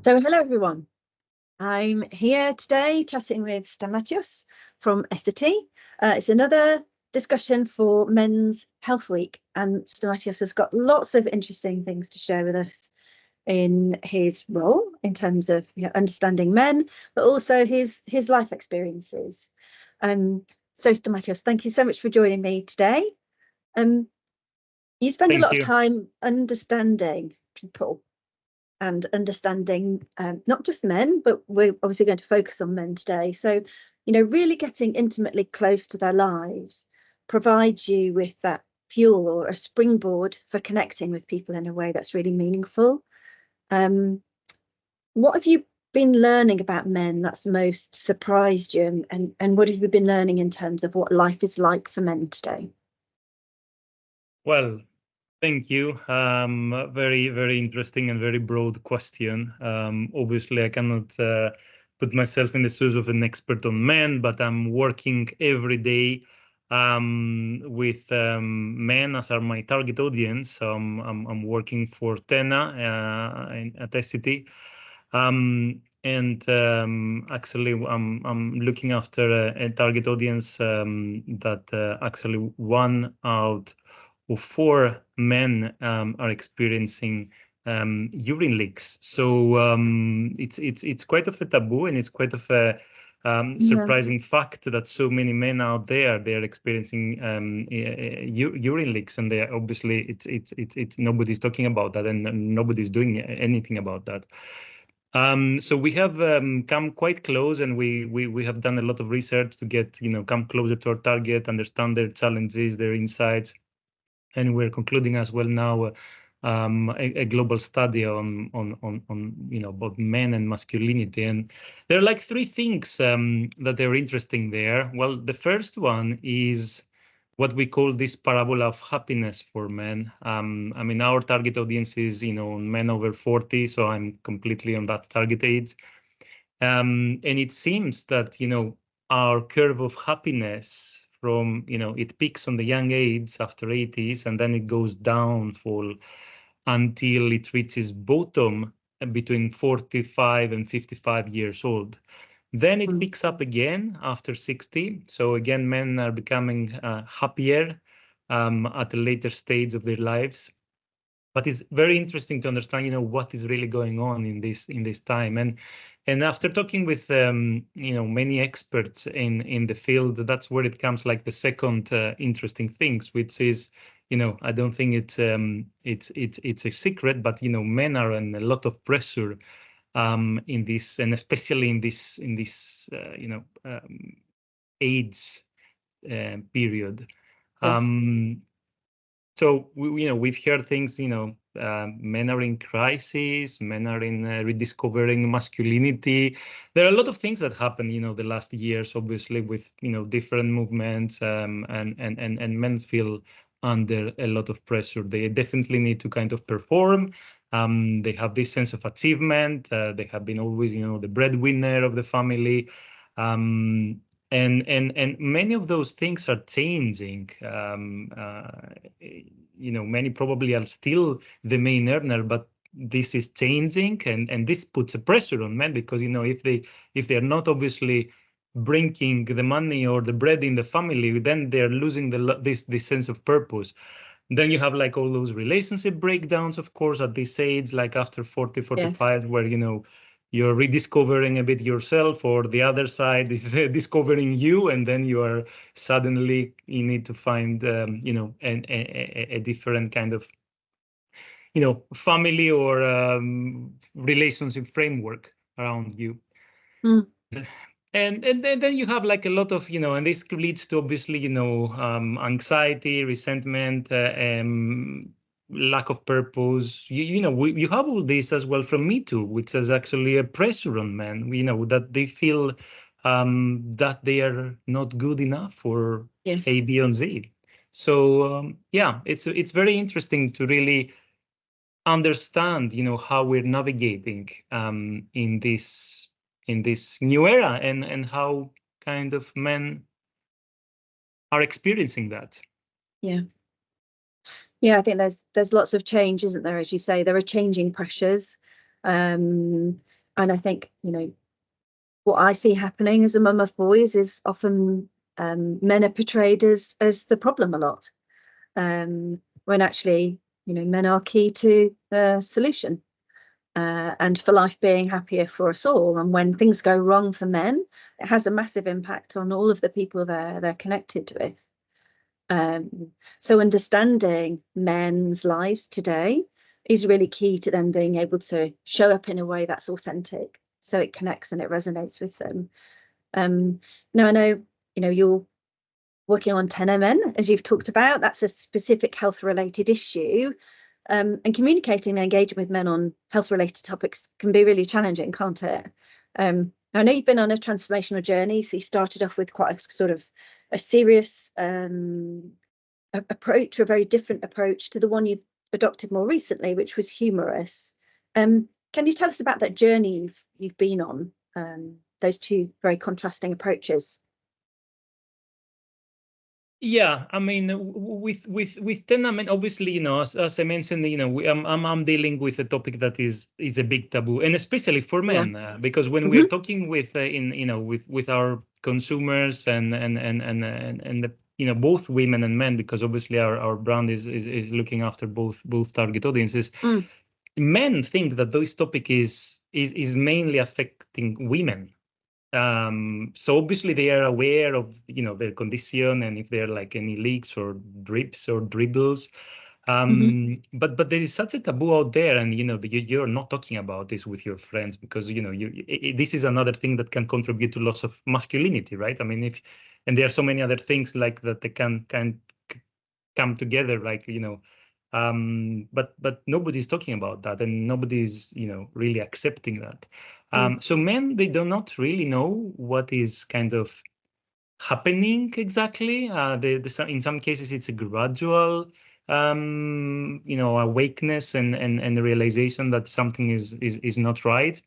So hello everyone. I'm here today chatting with Stamatios from Essity. It's another discussion for Men's Health Week, and Stamatios has got lots of interesting things to share with us in his role in terms of understanding men, but also his life experiences. So Stamatios, thank you so much for joining me today. You spend a lot of time understanding people and understanding not just men, but we're obviously going to focus on men today. So, really getting intimately close to their lives provides you with that fuel or a springboard for connecting with people in a way that's really meaningful. What have you been learning about men that's most surprised you, and what have you been learning in terms of what life is like for men today? Well, thank you. Very, very interesting and very broad question. Obviously, I cannot put myself in the shoes of an expert on men, but I'm working every day with men as are my target audience. I'm working for TENA at Essity. Actually, I'm looking after a target audience that actually 1 out of 4 men are experiencing urine leaks. So it's quite of a taboo, and it's quite of a surprising fact that so many men out there, they are experiencing urine leaks, and they are obviously it's nobody's talking about that, and nobody's doing anything about that. So we have come quite close, and we have done a lot of research to get come closer to our target, understand their challenges, their insights, and we're concluding as well now a global study on both men and masculinity. And there are like 3 things that are interesting there. Well, the first one is what we call this parabola of happiness for men. I mean, our target audience is men over 40, so I'm completely on that target age. And it seems that our curve of happiness from it peaks on the young age after 80s, and then it goes downfall until it reaches bottom between 45 and 55 years old. Then it picks up again after 60. So again, men are becoming happier at a later stage of their lives. But it's very interesting to understand, what is really going on in this time. And after talking with many experts in the field, that's where it comes like the second interesting things, which is I don't think it's a secret, but men are in a lot of pressure in this, and especially in this AIDS period. Yes. So we've heard things, men are in crisis, men are in rediscovering masculinity. There are a lot of things that happen, the last years, obviously, with different movements, and men feel under a lot of pressure. They definitely need to kind of perform. They have this sense of achievement. They have been always, the breadwinner of the family. And many of those things are changing. Many probably are still the main earner, but this is changing, and this puts a pressure on men, because if they are not obviously bringing the money or the bread in the family, then they're losing this sense of purpose. Then you have like all those relationship breakdowns, of course, at this age, like after 40, 45, yes, where you're rediscovering a bit yourself, or the other side is discovering you, and then you need to find a different kind of family or relationship framework around you. And then you have like a lot of and this leads to obviously anxiety, resentment, lack of purpose. You have all this as well from Me Too, which is actually a pressure on men. That they feel that they are not good enough for A, B, and Z. So it's very interesting to really understand how we're navigating in this new era, and how kind of men are experiencing that. Yeah, I think there's lots of change, isn't there? As you say, there are changing pressures. And I think, you know, what I see happening as a mum of boys is often men are portrayed as the problem a lot, when actually, you know, men are key to the solution, and for life being happier for us all. And when things go wrong for men, it has a massive impact on all of the people they're connected with. So understanding men's lives today is really key to them being able to show up in a way that's authentic, so it connects and it resonates with them. Now I know, you know, you're working on tenor men, as you've talked about. That's a specific health related issue. And communicating and engaging with men on health related topics can be really challenging, can't it? I know you've been on a transformational journey, so you started off with quite a sort of a serious approach, a very different approach to the one you've adopted more recently, which was humorous. Can you tell us about that journey you've been on, those two very contrasting approaches? Yeah, I mean, with ten, I mean, obviously, you know, as I mentioned, you know, I'm dealing with a topic that is a big taboo, and especially for men, because when we're talking with you know, with our consumers and the, you know, both women and men, because obviously our brand is looking after both target audiences. Men think that this topic is mainly affecting women. So obviously they are aware of, you know, their condition and if there are like any leaks or drips or dribbles. But there is such a taboo out there, and you know, you're not talking about this with your friends because, you know, this is another thing that can contribute to loss of masculinity, right? I mean, and there are so many other things like that they can come together, like, you know, but nobody's talking about that, and nobody's, you know, really accepting that. So men, they do not really know what is kind of happening exactly. In some cases, it's a gradual, you know, awakeness and the realization that something is not right.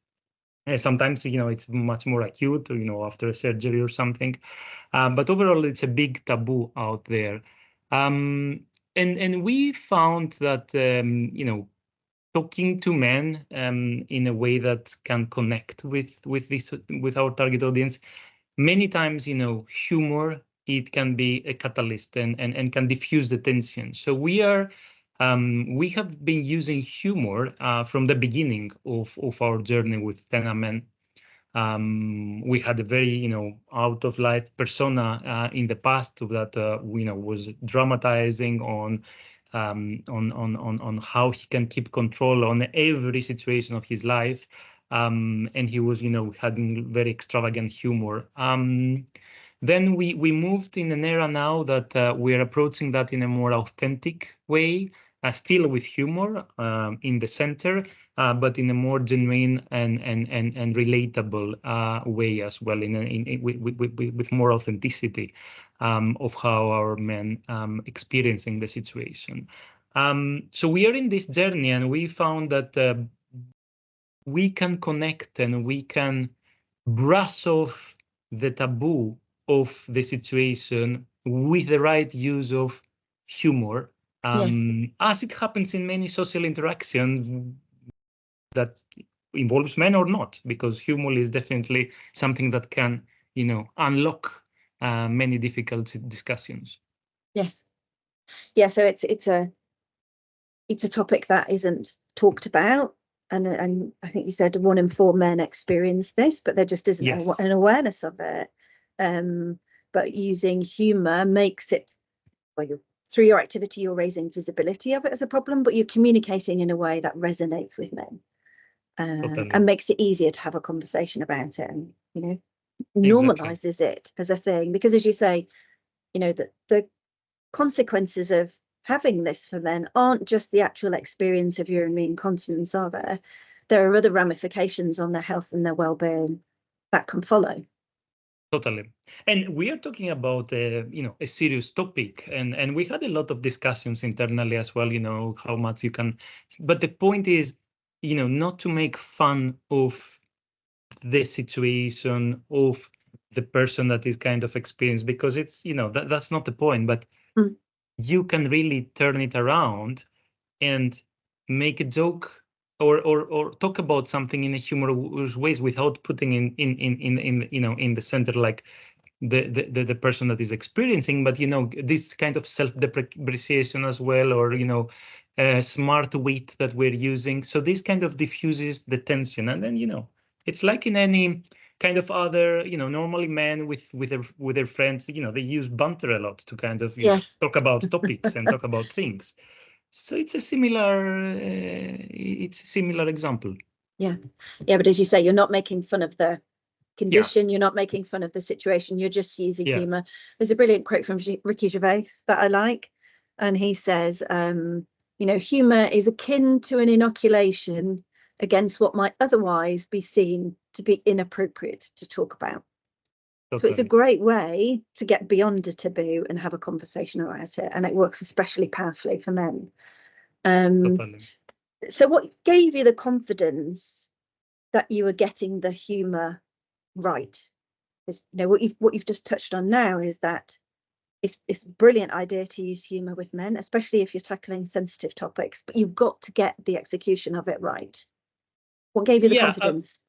Sometimes, you know, it's much more acute, you know, after a surgery or something. But overall, it's a big taboo out there. And we found that, you know, talking to men in a way that can connect with our target audience, many times, you know, humor, it can be a catalyst and can diffuse the tension. So we have been using humor from the beginning of our journey with Tena Men. We had a very, you know, out of life persona in the past that you know, was dramatizing on how he can keep control on every situation of his life, and he was, you know, having very extravagant humor. Then we moved in an era now that we're approaching that in a more authentic way, still with humor in the center, but in a more genuine and relatable way as well, with more authenticity of how our men experiencing the situation. So we are in this journey, and we found that we can connect and we can brush off the taboo of the situation with the right use of humor, as it happens in many social interactions that involves men or not, because humor is definitely something that can, you know, unlock many difficult discussions. Yes. Yeah, so it's a topic that isn't talked about, and I think you said 1 in 4 men experience this, but there just isn't an awareness of it. But using humor makes it, well, through your activity, you're raising visibility of it as a problem, but you're communicating in a way that resonates with men, and makes it easier to have a conversation about it, and, you know, normalizes it as a thing. Because as you say, you know, that the consequences of having this for men aren't just the actual experience of urinary incontinence, are there? There are other ramifications on their health and their well-being that can follow. Totally. And we are talking about, you know, a serious topic, and we had a lot of discussions internally as well, you know, how much you can, but the point is, you know, not to make fun of the situation of the person that is kind of experienced, because it's, you know, that's not the point, but you can really turn it around and make a joke or talk about something in a humorous ways without putting in the center like the person that is experiencing, but this kind of self-depreciation as well, or smart wit that we're using. So this kind of diffuses the tension, and then it's like in any kind of other normally men with their friends, they use banter a lot to kind of Yes. talk about topics and talk about things. So it's a similar example. Yeah, but as you say, you're not making fun of the condition, you're not making fun of the situation, you're just using humor. There's a brilliant quote from Ricky Gervais that I like, and he says, humor is akin to an inoculation against what might otherwise be seen to be inappropriate to talk about. Totally. So it's a great way to get beyond a taboo and have a conversation about it, and it works especially powerfully for men. Totally. So what gave you the confidence that you were getting the humor right? Because what you've just touched on now is that it's a brilliant idea to use humor with men, especially if you're tackling sensitive topics, but you've got to get the execution of it right. What gave you the confidence?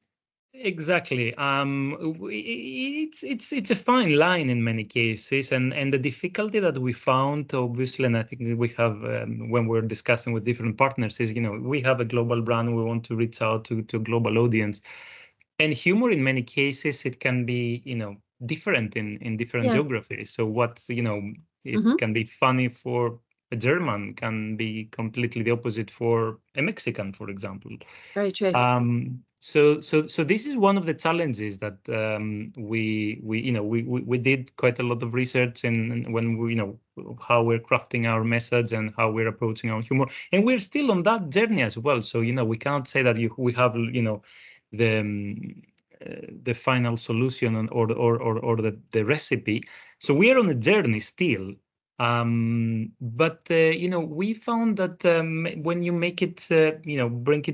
Exactly. It's a fine line in many cases, and the difficulty that we found, obviously, and I think we have when we're discussing with different partners is, we have a global brand, we want to reach out to a global audience, and humor in many cases it can be different in different geographies. So what it can be funny for a German can be completely the opposite for a Mexican, for example. Very true. So this is one of the challenges that we did quite a lot of research in when we how we're crafting our message and how we're approaching our humor, and we're still on that journey as well. So we cannot say that we have the final solution or the recipe. So we are on a journey still. But we found that when you make it,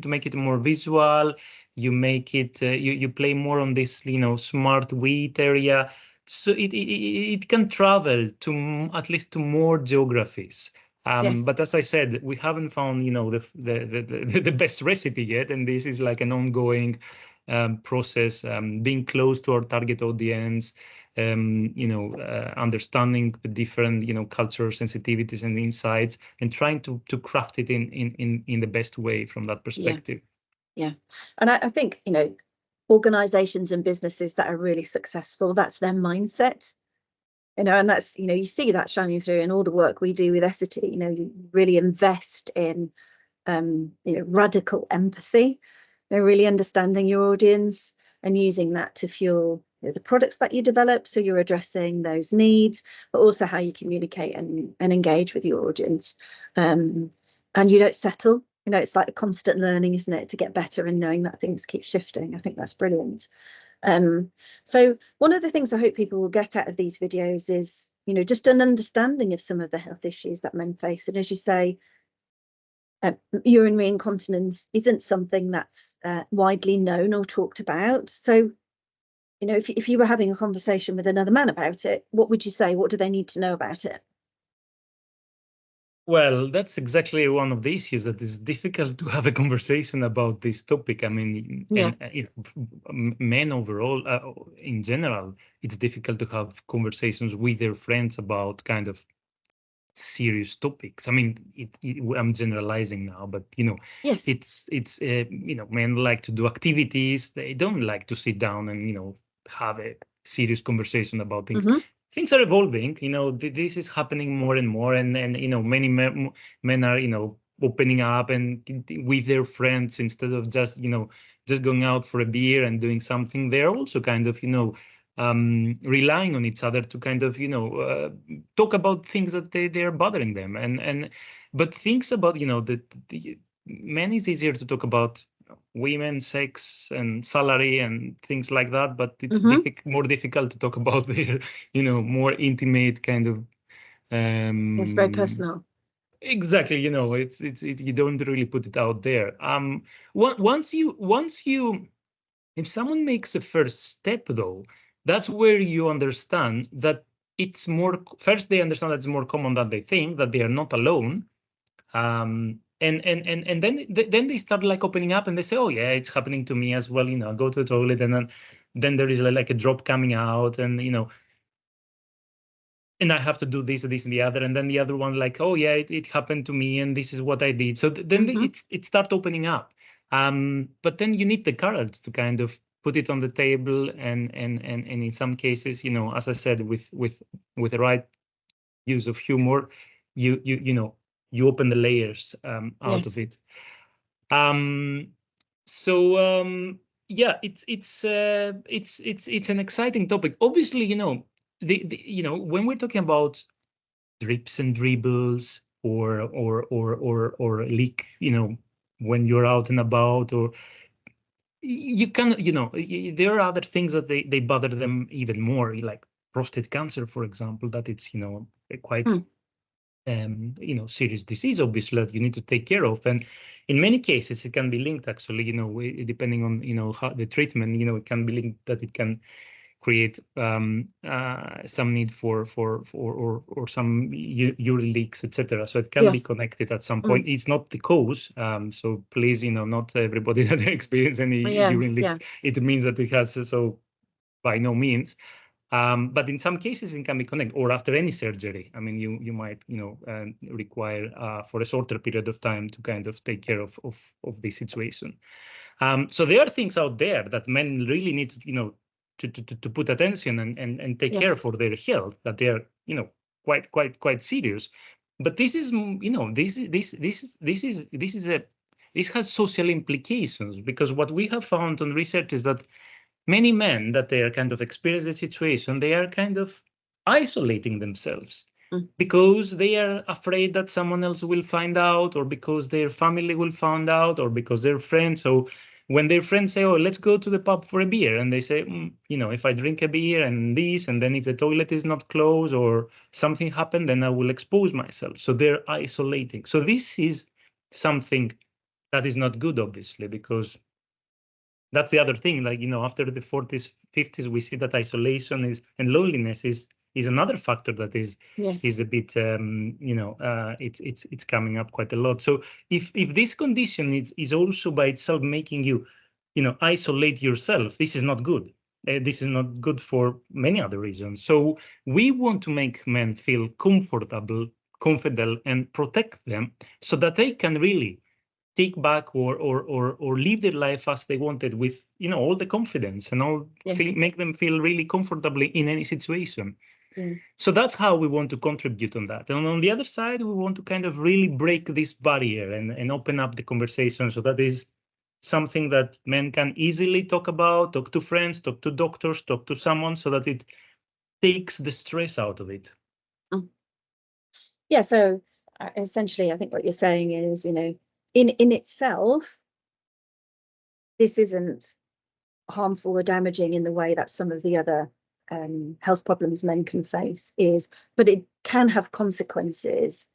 make it more visual, you make it, you play more on this, smart wit area. So it can travel to at least to more geographies. But as I said, we haven't found, the best recipe yet, and this is like an ongoing process, being close to our target audience, understanding the different, cultural sensitivities and insights, and trying to craft it in the best way from that perspective. Yeah. And I think, organizations and businesses that are really successful, that's their mindset, and that's, you see that shining through in all the work we do with Essity. You really invest in, radical empathy, really understanding your audience and using that to fuel the products that you develop. So you're addressing those needs, but also how you communicate and engage with your audience. And you don't settle. It's like a constant learning, isn't it, to get better and knowing that things keep shifting. I think that's brilliant. So one of the things I hope people will get out of these videos is, just an understanding of some of the health issues that men face. And as you say, urinary incontinence isn't something that's widely known or talked about. So, if you were having a conversation with another man about it, what would you say? What do they need to know about it? Well, that's exactly one of the issues, that it's difficult to have a conversation about this topic. I mean, men overall, in general, it's difficult to have conversations with their friends about kind of serious topics. I mean, I'm generalizing now, but it's men like to do activities. They don't like to sit down and have a serious conversation about things. Things are evolving. This is happening more and more, and many men are opening up and with their friends, instead of just going out for a beer and doing something. They're also kind of relying on each other to kind of talk about things that they're bothering them, but things about the men is easier to talk about women, sex, and salary and things like that, but it's more difficult to talk about their more intimate kind of it's very personal. Exactly. It's you don't really put it out there. Once you if someone makes a first step, though, that's where you understand that it's more. First, they understand that it's more common than they think, that they are not alone. And then they start like opening up and they say, oh yeah, it's happening to me as well. I go to the toilet and then there is like a drop coming out and and I have to do this and the other. And then the other one like, oh yeah, it happened to me and this is what I did. So then it start opening up. But then you need the courage to kind of put it on the table and in some cases, as I said, with the right use of humor, you open the layers out of it. Yeah, it's an exciting topic. Obviously, when we're talking about drips and dribbles or leak, when you're out and about, or you can, there are other things that they bother them even more, like prostate cancer, for example, that it's, quite serious disease, obviously, that you need to take care of. And in many cases, it can be linked, actually, depending on, how the treatment, it can be linked that it can create some need for some urine leaks, etc. So it can be connected at some point. It's not the cause. So please, not everybody that experience any urine leaks, it means that it has, so by no means. But in some cases, it can be connected, or after any surgery. I mean, you might, require for a shorter period of time to kind of take care of this situation. So there are things out there that men really need to, to put attention and take care for their health, that they're, quite serious. But this is, this has social implications, because what we have found on research is that many men that they are kind of experiencing the situation, they are kind of isolating themselves because they are afraid that someone else will find out, or because their family will find out, or because their friends. So when their friends say, oh, let's go to the pub for a beer, and they say, if I drink a beer and this, and then if the toilet is not closed or something happened, then I will expose myself. So they're isolating. So this is something that is not good, obviously, because that's the other thing. Like, after the 40s, 50s, we see that isolation and loneliness is another factor that is a bit, it's coming up quite a lot. So if this condition is also by itself making you, isolate yourself, this is not good. This is not good for many other reasons. So we want to make men feel comfortable, confident, and protect them so that they can really take back or live their life as they wanted, with all the confidence and all, make them feel really comfortably in any situation. So that's how we want to contribute on that. And on the other side, we want to kind of really break this barrier and open up the conversation, so that is something that men can easily talk about, talk to friends, talk to doctors, talk to someone, so that it takes the stress out of it. Yeah, so essentially, I think what you're saying is, in itself, this isn't harmful or damaging in the way that some of the other health problems men can face is, but it can have consequences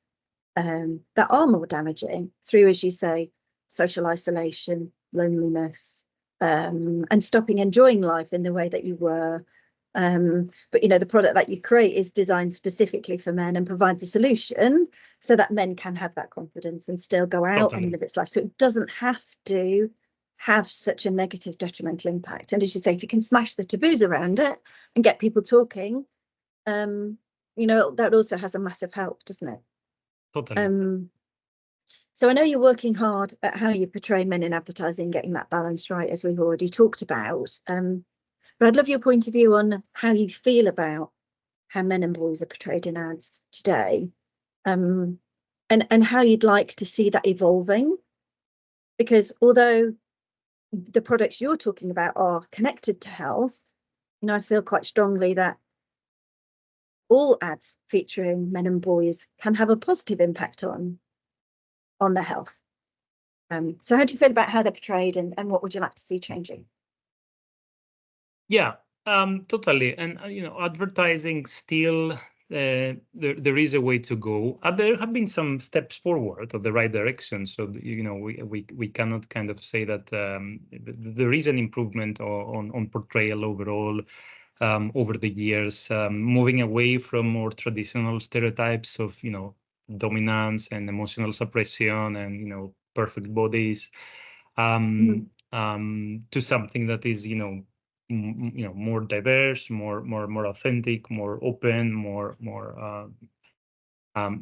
that are more damaging through, as you say, social isolation, loneliness, and stopping enjoying life in the way that you were. But the product that you create is designed specifically for men and provides a solution so that men can have that confidence and still go out and live its life. So it doesn't have to have such a negative, detrimental impact. And as you say, if you can smash the taboos around it and get people talking, that also has a massive help, doesn't it? Totally. So I know you're working hard at how you portray men in advertising, getting that balance right, as we've already talked about. But I'd love your point of view on how you feel about how men and boys are portrayed in ads today, and how you'd like to see that evolving. Because although the products you're talking about are connected to health, I feel quite strongly that all ads featuring men and boys can have a positive impact on their health. So how do you feel about how they're portrayed, and what would you like to see changing? Yeah, totally. And, advertising still, there is a way to go. There have been some steps forward of the right direction. So, we cannot kind of say that there is an improvement on portrayal overall over the years, moving away from more traditional stereotypes of, dominance and emotional suppression and, you know, perfect bodies, to something that is, you know, more diverse, more authentic, more open, more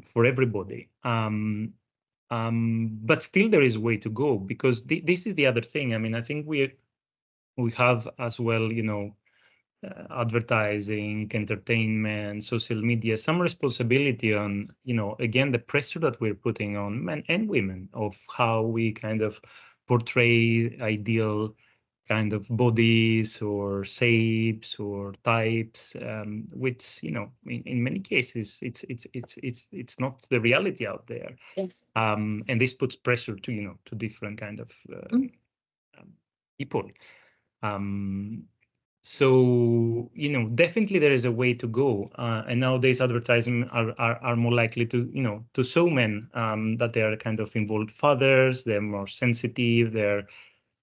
for everybody. But still there is a way to go, because this is the other thing. I mean, I think we have as well, you know, advertising, entertainment, social media, some responsibility on, you know, again, the pressure that we're putting on men and women of how we kind of portray ideal kind of bodies or shapes or types, which, you know, in many cases it's not the reality out there. Yes. And this puts pressure to, you know, to different kind of people. So, you know, definitely there is a way to go. And nowadays advertising are more likely to, you know, to show men that they are kind of involved fathers, they're more sensitive, they're,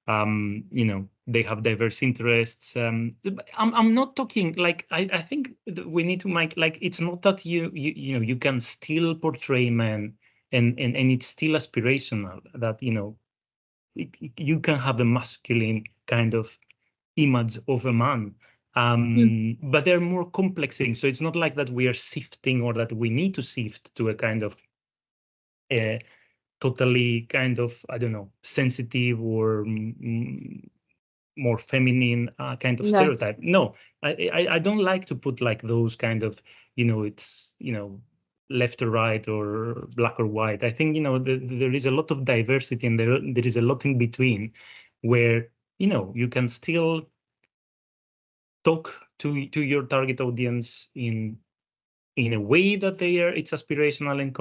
you know, they have diverse interests. I'm not talking like, I think we need to make, like, it's not that you know, you can still portray men and it's still aspirational, that, you know, you can have a masculine kind of image of a man, but they're more complex things. So it's not like that we are sifting, or that we need to sift to a kind of totally kind of, I don't know, sensitive or more feminine kind of stereotype. No, I don't like to put like those kind of, you know, it's, you know, left or right or black or white. I think, you know, there is a lot of diversity, and there is a lot in between, where, you know, you can still talk to your target audience in a way that it's aspirational and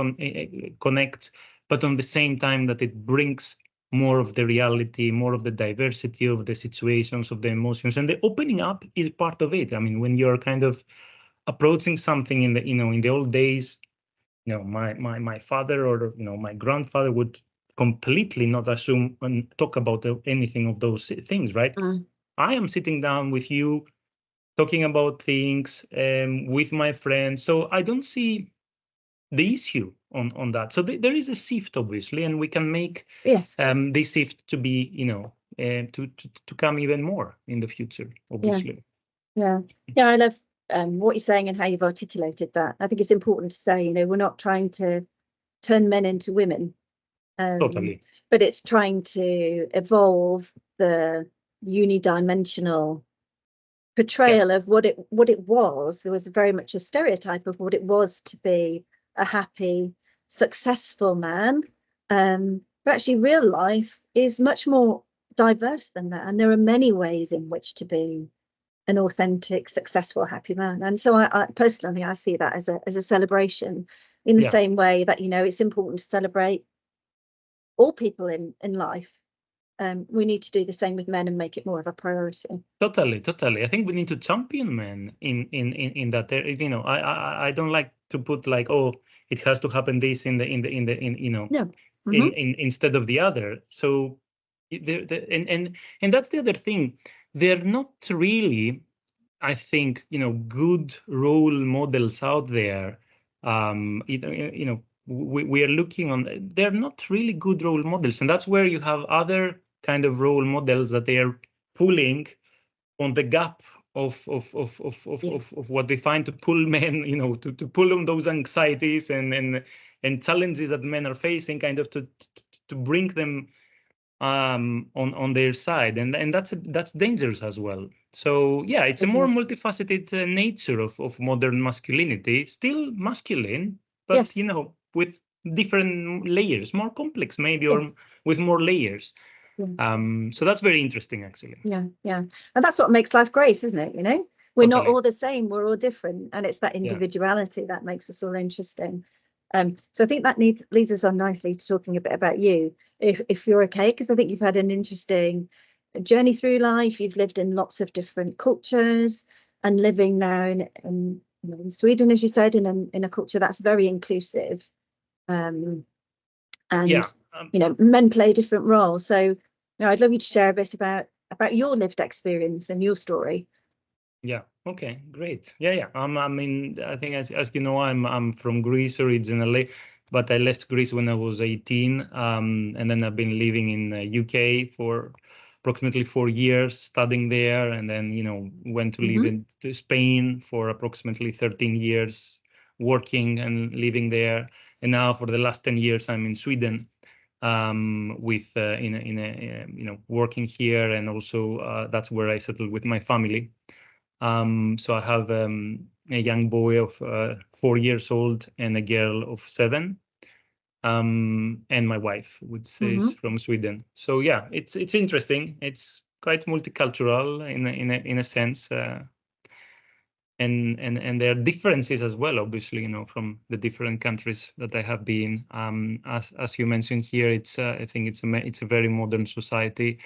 connects, but on the same time that it brings more of the reality, more of the diversity of the situations, of the emotions, and the opening up is part of it. I mean, when you're kind of approaching something in the, you know, in the old days, you know, my father or, you know, my grandfather would completely not assume and talk about anything of those things, right? I am sitting down with you, talking about things with my friends, so I don't see the issue on that. So there is a shift, obviously, and we can make this shift to be, you know, to come even more in the future, obviously. Yeah, I love what you're saying and how you've articulated that. I think it's important to say, you know, we're not trying to turn men into women, Totally, but it's trying to evolve the unidimensional portrayal of what it was. There was very much a stereotype of what it was to be a happy, successful man, but actually real life is much more diverse than that, and there are many ways in which to be an authentic, successful, happy man. And so I personally, I see that as a celebration, in the same way that, you know, it's important to celebrate all people in life. We need to do the same with men and make it more of a priority. Totally. I think we need to champion men in that. You know, I don't like to put like, oh, it has to happen this in you know, instead of the other. So and that's the other thing. They're not really, I think, you know, good role models out there. You know, we are looking on. They're not really good role models, and that's where you have other kind of role models that they are pulling on the gap of what they find to pull men, you know, to pull on those anxieties and challenges that men are facing, kind of to bring them on their side, and that's dangerous as well. So yeah, it's a more multifaceted nature of modern masculinity, still masculine, but you know, with different layers, more complex maybe, or with more layers. So that's very interesting, actually. Yeah, and that's what makes life great, isn't it? You know, we're not all the same, we're all different, and it's that individuality that makes us all interesting. So I think that leads us on nicely to talking a bit about you, if you're okay, because I think you've had an interesting journey through life. You've lived in lots of different cultures, and living now in Sweden, as you said, in a culture that's very inclusive. And you know, men play different roles. So, you know, I'd love you to share a bit about your lived experience and your story. Yeah. Okay. Great. Yeah. I mean, I think as you know, I'm from Greece originally, but I left Greece when I was 18, and then I've been living in the UK for approximately 4 years, studying there, and then went to live in Spain for approximately 13 years, working and living there, and now for the last 10 years I'm in Sweden, with working here, and also that's where I settled with my family. So I have a young boy of 4 years old and a girl of 7, and my wife, which is from Sweden. So yeah, it's interesting. It's quite multicultural in a sense, and there are differences as well, obviously, from the different countries that I have been. As you mentioned here, it's I think it's a very modern society.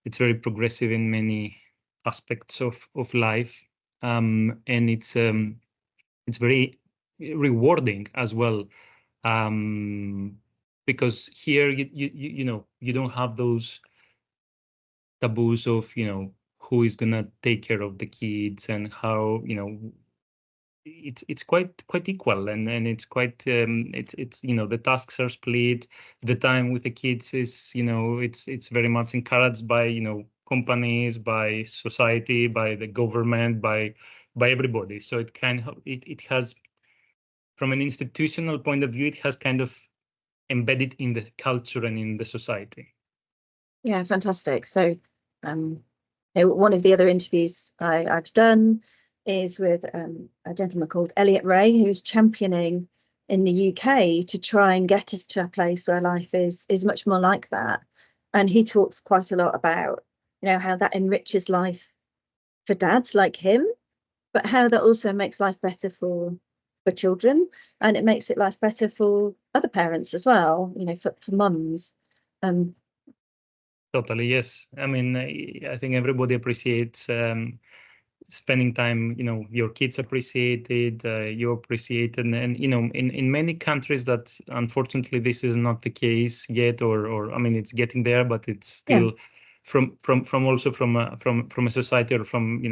It's very progressive in many aspects of life, and it's very rewarding as well, because here you don't have those taboos of who is gonna take care of the kids, and how it's quite equal, and it's quite it's the tasks are split. The time with the kids is it's very much encouraged by companies, by society, by the government, by everybody. So it has, from an institutional point of view, it has kind of embedded in the culture and in the society. Yeah, fantastic. So one of the other interviews I've done is with a gentleman called Elliot Ray, who's championing in the UK to try and get us to a place where life is much more like that. And he talks quite a lot about how that enriches life for dads like him, but how that also makes life better for children, and it makes life better for other parents as well, for mums. Totally, yes. I mean, I think everybody appreciates spending time. Your kids appreciate it, you appreciate it, and in many countries that unfortunately this is not the case yet, or I mean, it's getting there, but it's still from a society, or from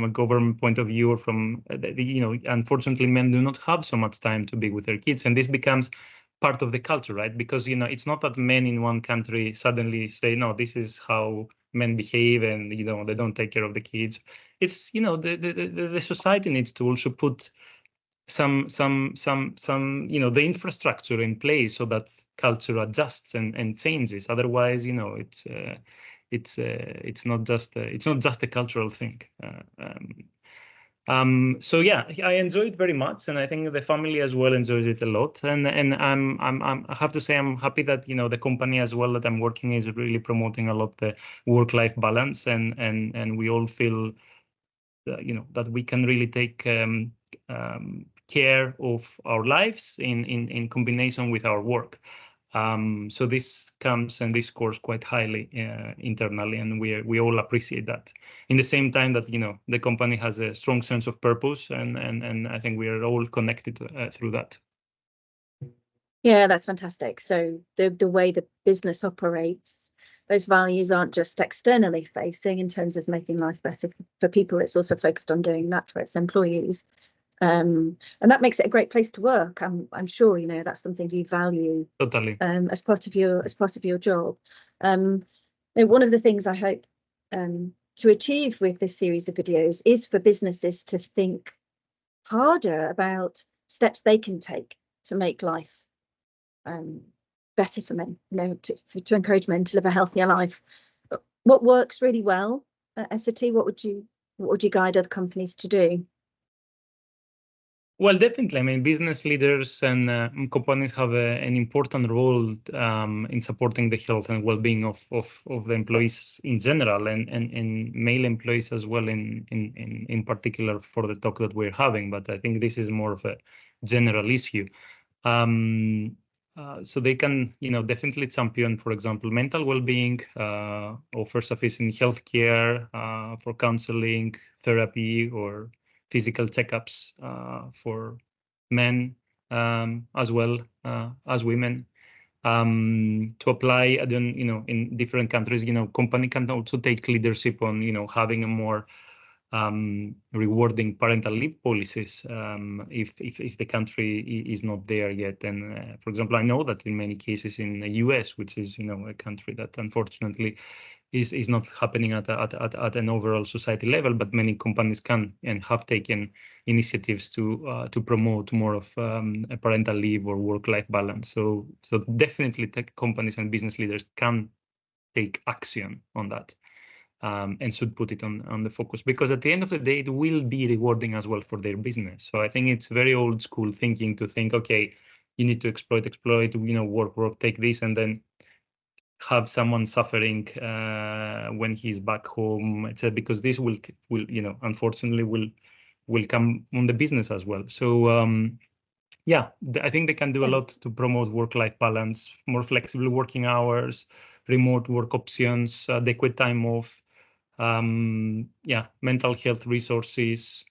a government point of view, or from unfortunately men do not have so much time to be with their kids, and this becomes part of the culture, right? Because it's not that men in one country suddenly say, no, this is how men behave, and they don't take care of the kids. It's the society needs to also put some the infrastructure in place so that culture adjusts and changes. Otherwise, it's not just a cultural thing. So yeah, I enjoy it very much, and I think the family as well enjoys it a lot. And I have to say, I'm happy that the company as well that I'm working is really promoting a lot the work-life balance, and we all feel that we can really take care of our lives in combination with our work. So this comes and this scores quite highly internally, and we all appreciate that. In the same time that the company has a strong sense of purpose, and I think we are all connected through that. Yeah, that's fantastic. So the way the business operates, those values aren't just externally facing in terms of making life better for people. It's also focused on doing that for its employees. And that makes it a great place to work. I'm sure that's something you value Totally. As part of your job. One of the things I hope to achieve with this series of videos is for businesses to think harder about steps they can take to make life better for men, to encourage men to live a healthier life. What works really well at Essity? What would you guide other companies to do? Well, definitely. I mean, business leaders and companies have an important role in supporting the health and well-being of the employees in general, and male employees as well in particular for the talk that we're having. But I think this is more of a general issue. So they can, definitely champion, for example, mental well-being, offer sufficient healthcare for counseling, therapy, or physical checkups for men as well as women. To apply, in different countries, company can also take leadership on, having a more rewarding parental leave policies if the country is not there yet. And for example, I know that in many cases in the US, which is a country that unfortunately is not happening at an overall society level, but many companies can and have taken initiatives to promote more of a parental leave or work-life balance. So definitely tech companies and business leaders can take action on that. And should put it on the focus, because at the end of the day, it will be rewarding as well for their business. So I think it's very old school thinking to think, okay, you need to exploit, work, take this, and then have someone suffering when he's back home, etc. Because this will unfortunately will come on the business as well. So yeah, I think they can do a lot to promote work-life balance, more flexible working hours, remote work options, adequate time off, mental health resources.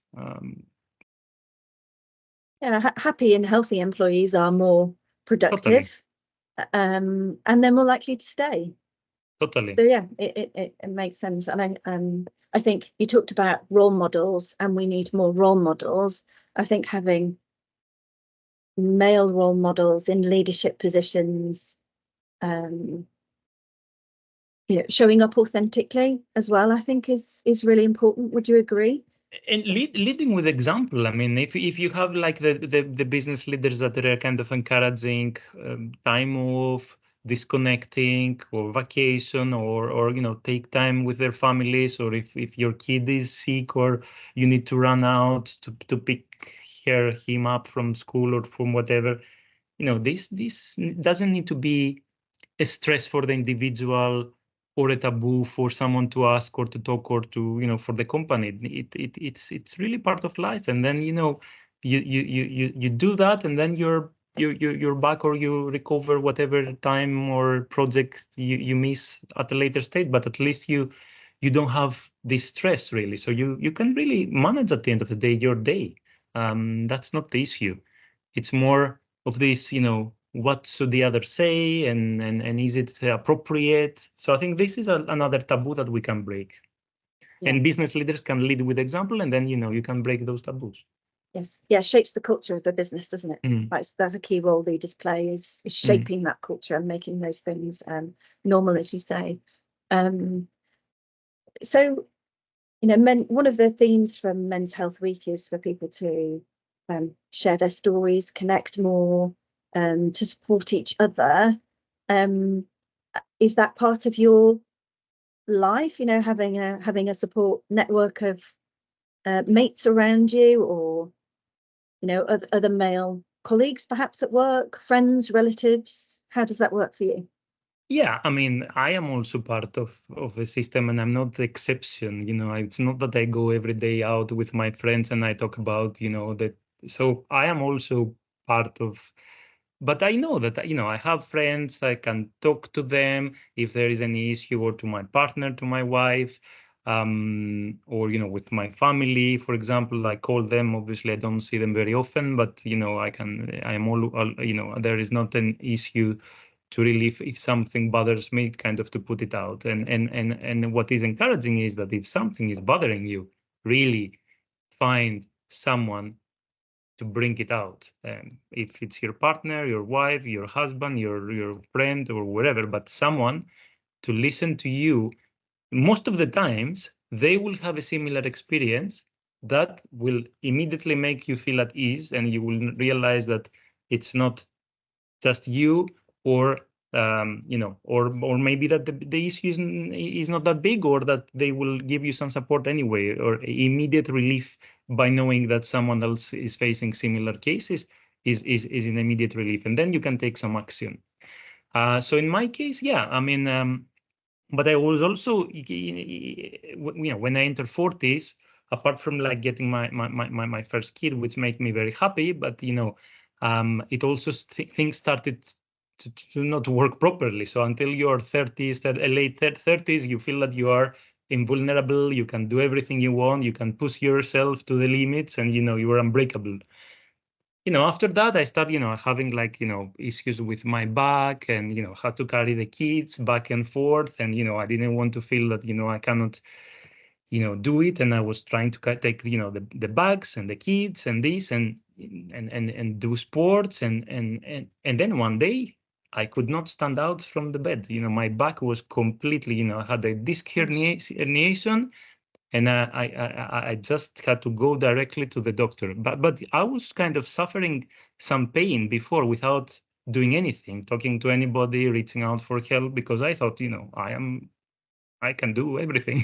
Happy and healthy employees are more productive, and they're more likely to stay. Totally. So yeah, it makes sense. And I think you talked about role models, and we need more role models. I think having male role models in leadership positions, showing up authentically as well, I think is really important. Would you agree? And leading with example. I mean, if you have like the business leaders that are kind of encouraging time off, disconnecting, or vacation, or take time with their families, or if your kid is sick or you need to run out to pick him up from school or from whatever, this doesn't need to be a stress for the individual or a taboo for someone to ask or to talk or to for the company. It's really part of life. And then you do that, and then you're back, or you recover whatever time or project you miss at a later stage. But at least you don't have this stress really, so you can really manage at the end of the day your day. That's not the issue. It's more of this, what should the other say, and is it appropriate? So I think this is another taboo that we can break. Yeah. And business leaders can lead with example, and then you can break those taboos. Yes, yeah, shapes the culture of the business, doesn't it? That's a key role leaders play, is shaping that culture and making those things normal, as you say. So one of the themes from Men's Health Week is for people to share their stories, connect more, to support each other. Is that part of your life, having a support network of mates around you, or other male colleagues perhaps at work, friends, relatives? How does that work for you? Yeah, I mean, I am also part of the system, and I'm not the exception. It's not that I go every day out with my friends and I talk about that. So I am also part of. But I know that, I have friends, I can talk to them if there is any issue, or to my partner, to my wife, or, with my family, for example. I call them. Obviously, I don't see them very often, but, there is not an issue to really, if something bothers me, kind of to put it out. And what is encouraging is that if something is bothering you, really find someone to bring it out. If it's your partner, your wife, your husband, your friend, or whatever, but someone to listen to you. Most of the times, they will have a similar experience that will immediately make you feel at ease, and you will realize that it's not just you, or or maybe that the issue is not that big, or that they will give you some support anyway, or immediate relief by knowing that someone else is facing similar cases is an immediate relief, and then you can take some action. So in my case, yeah, I mean, but I was also, when I entered 40s, apart from like getting my first kid, which made me very happy, but it also things started to not work properly. So until your 30s, late 30s, you feel that you are invulnerable. You can do everything you want. You can push yourself to the limits, and you are unbreakable. After that, I started, having like, issues with my back, and, had to carry the kids back and forth. And, I didn't want to feel that, I cannot do it, and I was trying to take the bags and the kids and this and do sports, and then one day I could not stand out from the bed. My back was completely, I had a disc herniation, and I just had to go directly to the doctor. But I was kind of suffering some pain before without doing anything, talking to anybody, reaching out for help, because I thought, I can do everything.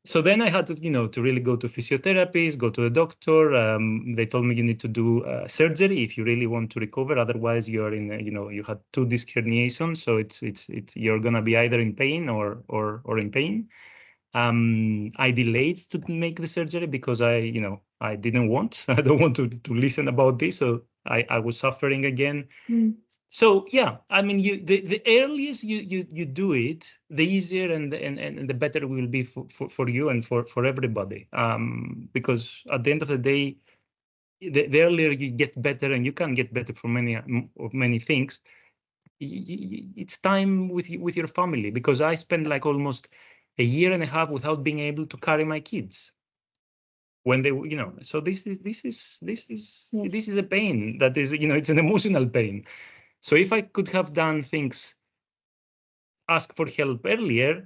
So then I had to, to really go to physiotherapists, go to the doctor. They told me you need to do surgery if you really want to recover. Otherwise, you're in, you had 2 disc herniations, so it's you're gonna be either in pain or in pain. I delayed to make the surgery because I didn't want. I don't want to listen about this. So I was suffering again. So yeah, I mean, the earliest you do it, the easier and the better it will be for you and for everybody. Because at the end of the day, the earlier you get better, and you can get better for many things. It's time with your family, because I spent like almost a year and a half without being able to carry my kids when they, so this is a pain that is, it's an emotional pain. So if I could have done things, ask for help earlier,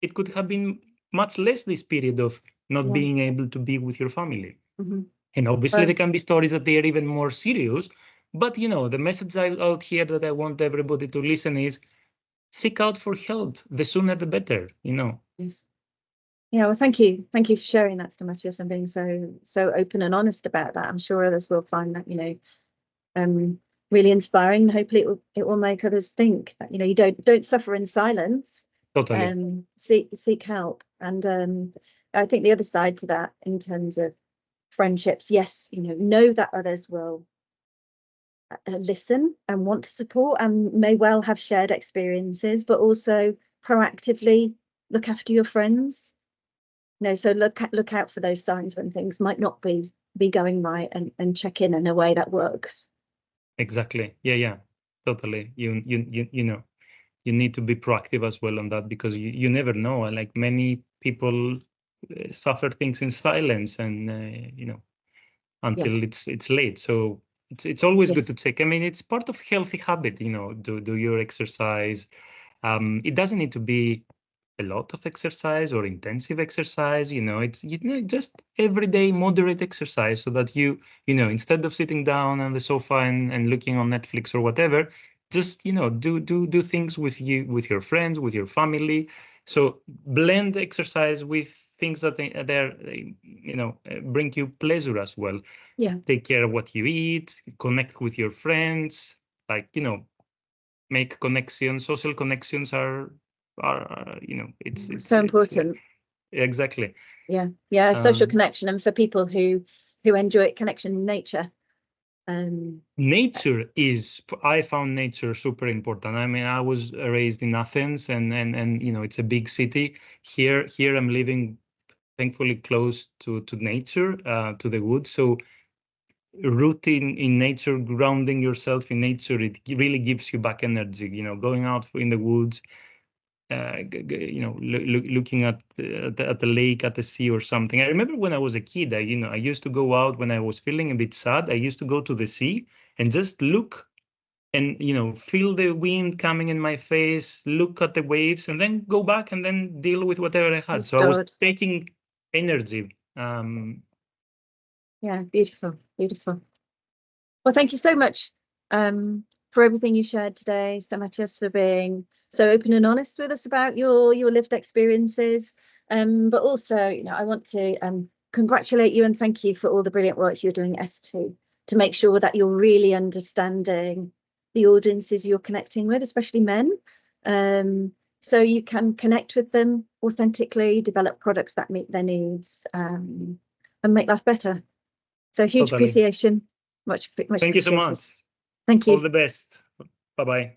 it could have been much less this period of not being able to be with your family. And obviously there can be stories that they are even more serious, but the message out here that I want everybody to listen is, seek out for help. The sooner the better, Yes. Yeah, well, thank you for sharing that, Stamatios, and being so open and honest about that. I'm sure others will find that really inspiring, and hopefully it will make others think that you don't suffer in silence. Totally. Seek help. And I think the other side to that, in terms of friendships, yes, know that others will listen and want to support and may well have shared experiences, but also proactively look after your friends. So look out for those signs when things might not be going right, and check in a way that works. Exactly. Yeah. Totally. You need to be proactive as well on that, because you never know. Like, many people suffer things in silence, and until it's late. So it's always good to check. I mean, it's part of healthy habit. Do your exercise. It doesn't need to be a lot of exercise or intensive exercise. It's just everyday moderate exercise, so that you instead of sitting down on the sofa and looking on Netflix or whatever, just do things with your friends, with your family. So blend exercise with things that bring you pleasure as well. Take care of what you eat, connect with your friends, like make connections. Social connections are it's so important. Exactly. Social connection, and for people who enjoy connection in nature. Nature I found nature super important. I mean, I was raised in Athens, and it's a big city. Here I'm living thankfully close to nature, to the woods. So rooting in nature, grounding yourself in nature, it really gives you back energy. Going out in the woods, looking at the lake, at the sea or something. I remember when I was a kid, I used to go out when I was feeling a bit sad. I used to go to the sea and just look and, feel the wind coming in my face, look at the waves, and then go back and then deal with whatever I had. So I was taking energy. Yeah, beautiful. Well, thank you so much for everything you shared today, Stamatios, for being so open and honest with us about your lived experiences. But also, I want to congratulate you and thank you for all the brilliant work you're doing at S2 to make sure that you're really understanding the audiences you're connecting with, especially men, so you can connect with them authentically, develop products that meet their needs, and make life better. So huge appreciation. Much Thank you so much. Thank you. All the best. Bye-bye.